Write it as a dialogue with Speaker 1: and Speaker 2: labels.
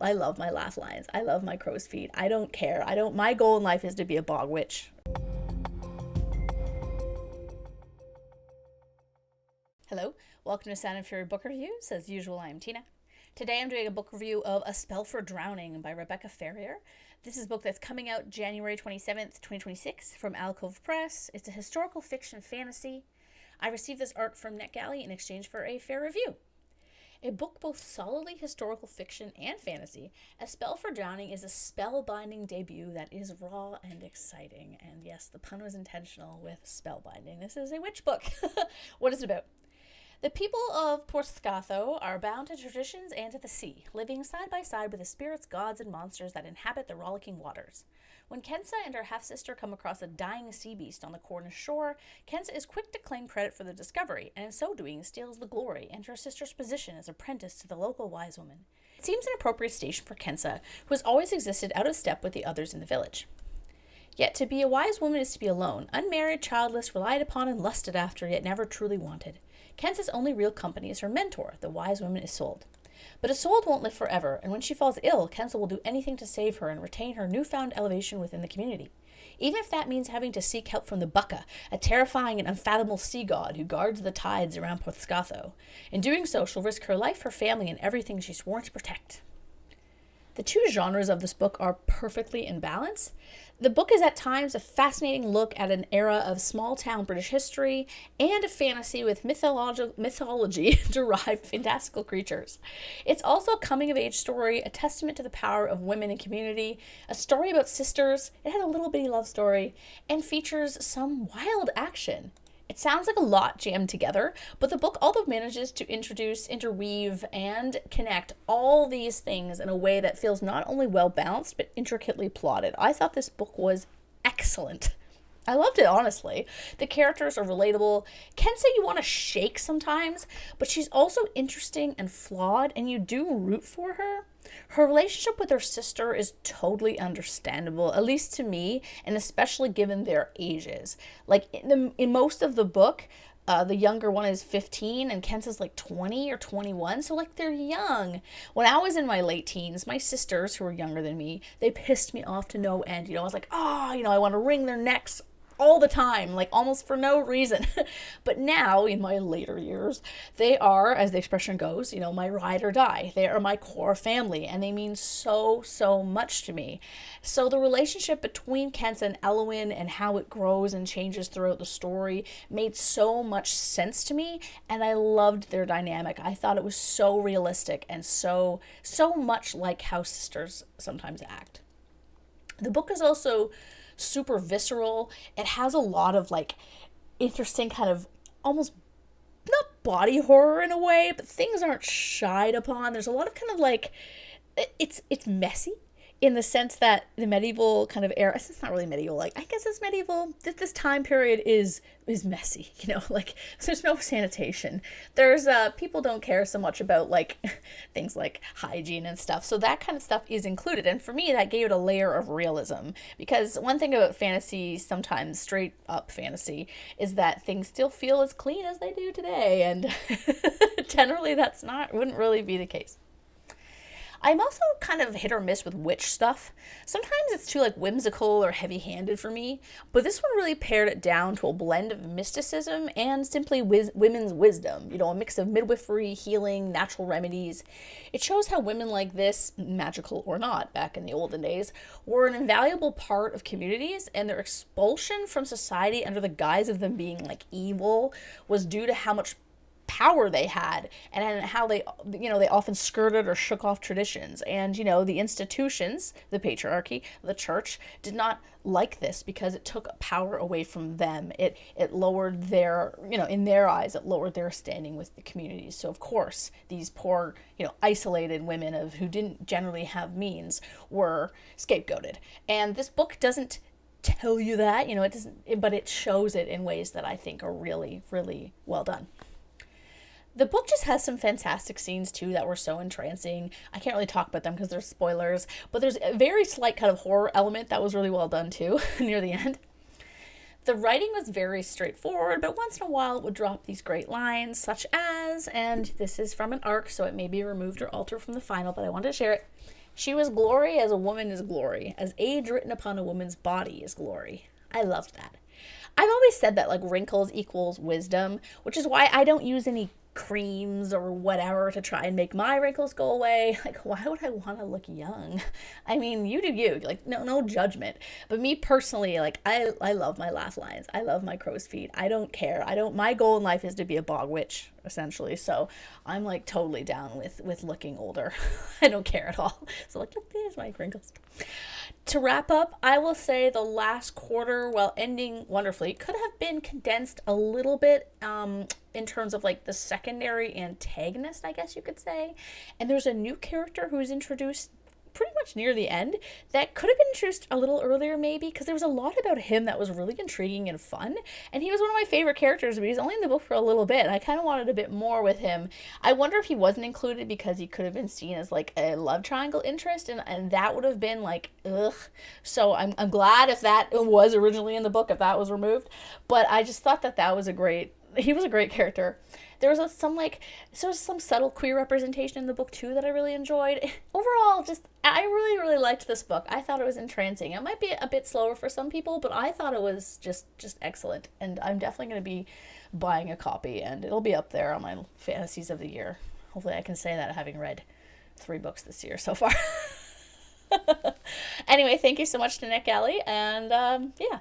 Speaker 1: I love my laugh lines. I love my crow's feet. I don't care. My goal in life is to be a bog witch. Hello, welcome to Sound and Fury Book Reviews. As usual, I am Tina. Today I'm doing a book review of A Spell for Drowning by Rebecca Ferrier. This is a book that's coming out January 27th, 2026 from Alcove Press. It's a historical fiction fantasy. I received this art from NetGalley in exchange for a fair review. A book both solidly historical fiction and fantasy, A Spell for Drowning is a spellbinding debut that is raw and exciting. And yes, the pun was intentional with spellbinding. This is a witch book. What is it about? The people of Portscatho are bound to traditions and to the sea, living side by side with the spirits, gods, and monsters that inhabit the rollicking waters. When Kensa and her half-sister come across a dying sea beast on the Cornish shore, Kensa is quick to claim credit for the discovery, and in so doing steals the glory and her sister's position as apprentice to the local wise woman. It seems an appropriate station for Kensa, who has always existed out of step with the others in the village. Yet to be a wise woman is to be alone, unmarried, childless, relied upon and lusted after, yet never truly wanted. Kensa's only real company is her mentor, the wise woman Isolde. But Isolde won't live forever, and when she falls ill, Kensa will do anything to save her and retain her newfound elevation within the community. Even if that means having to seek help from the Bucca, a terrifying and unfathomable sea god who guards the tides around Portscatho. In doing so, she'll risk her life, her family, and everything she's sworn to protect. The two genres of this book are perfectly in balance. The book is at times a fascinating look at an era of small-town British history and a fantasy with mythology-derived fantastical creatures. It's also a coming-of-age story, a testament to the power of women in community, a story about sisters, it has a little bitty love story, and features some wild action. It sounds like a lot jammed together, but the book also manages to introduce, interweave, and connect all these things in a way that feels not only well-balanced, but intricately plotted. I thought this book was excellent. I loved it, honestly. The characters are relatable. Kensa you want to shake sometimes, but she's also interesting and flawed, and you do root for her. Her relationship with her sister is totally understandable, at least to me, and especially given their ages. Like, in most of the book, the younger one is 15 and Kensa's like 20 or 21, so like they're young. When I was in my late teens, my sisters, who were younger than me, they pissed me off to no end. I was like, I want to wring their necks all the time, like almost for no reason. But now, in my later years, they are, as the expression goes, my ride or die. They are my core family, and they mean so, so much to me. So the relationship between Kensa and Elwyn and how it grows and changes throughout the story made so much sense to me, and I loved their dynamic. I thought it was so realistic and so much like how sisters sometimes act. The book is also super visceral. It has a lot of like interesting kind of almost not body horror in a way, but things aren't shied upon. There's a lot of kind of like it's messy in the sense that the medieval kind of era, it's not really medieval, like I guess it's medieval, this time period is messy, like there's no sanitation. There's people don't care so much about like things like hygiene and stuff, so that kind of stuff is included, and for me that gave it a layer of realism, because one thing about fantasy, sometimes straight up fantasy, is that things still feel as clean as they do today, and generally wouldn't really be the case. I'm also kind of hit or miss with witch stuff. Sometimes it's too like whimsical or heavy-handed for me, but this one really pared it down to a blend of mysticism and simply women's wisdom. A mix of midwifery, healing, natural remedies. It shows how women like this, magical or not, back in the olden days, were an invaluable part of communities, and their expulsion from society under the guise of them being like evil was due to how much power they had and how they often skirted or shook off traditions, and the institutions, the patriarchy, the church, did not like this because it took power away from them. It lowered their, in their eyes, it lowered their standing with the community. So of course these poor, isolated women who didn't generally have means were scapegoated, and this book doesn't tell you that, it doesn't, but it shows it in ways that I think are really, really well done. The book just has some fantastic scenes, too, that were so entrancing. I can't really talk about them because they're spoilers, but there's a very slight kind of horror element that was really well done, too, near the end. The writing was very straightforward, but once in a while it would drop these great lines, such as, and this is from an arc, so it may be removed or altered from the final, but I wanted to share it, She was glory as a woman is glory, as age written upon a woman's body is glory. I loved that. I've always said that like wrinkles equals wisdom, which is why I don't use any creams or whatever to try and make my wrinkles go away. Like, why would I want to look young? I mean, you do you. Like, no judgment. But me personally, like, I love my laugh lines. I love my crow's feet. I don't care. My goal in life is to be a bog witch, essentially. So I'm like totally down with looking older. I don't care at all. So like, look, there's my wrinkles. To wrap up, I will say the last quarter, while ending wonderfully, could have been condensed a little bit in terms of like the secondary antagonist, I guess you could say. And there's a new character who's introduced pretty much near the end that could have been introduced a little earlier maybe, because there was a lot about him that was really intriguing and fun, and he was one of my favorite characters, but he's only in the book for a little bit, and I kind of wanted a bit more with him. I wonder if he wasn't included because he could have been seen as like a love triangle interest, and that would have been like ugh. So I'm glad if that was originally in the book, if that was removed. But I just thought that was he was a great character. There was some subtle queer representation in the book too that I really enjoyed. Overall, I really liked this book. I thought it was entrancing. It might be a bit slower for some people, but I thought it was just excellent. And I'm definitely going to be buying a copy, and it'll be up there on my fantasies of the year. Hopefully I can say that having read 3 books this year so far. Anyway, thank you so much to Nick Alley, and yeah.